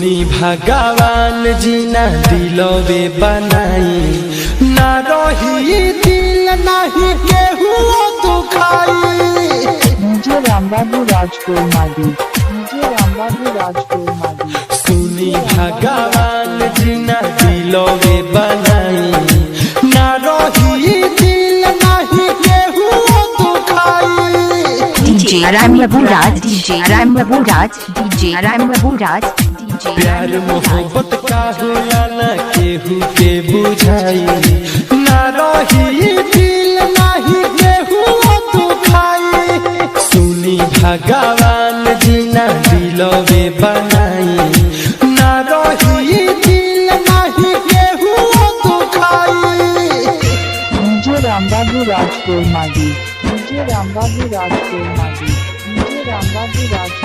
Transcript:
सुनी भगवान जी ना दिलवे बनाई ना रही दिल नहीं केहू दुखाई। मुझे रामबाबू राजपुर मादी, मुझे रामबाबू राजपुर मादी। सुनी भगवान जी ना दिलवे बनाई ना रही दिल नहीं केहू दुखाई। DJ Aram Babu Raj, DJ Aram Babu Raj, DJ Aram Babu Raj, DJ प्यार मोहब्बत का होला ना केहू के बुझाई ना रही दिल नहीं केहू दुखाई। सुनी भगवान जी ना दिलवे बनाई ना रही दिल नहीं केहू दुखाई। मुझे रामबाबू राजपुर मादी, मुझे रामबाबू राजपुर मादी, मुझे रामबाबू राज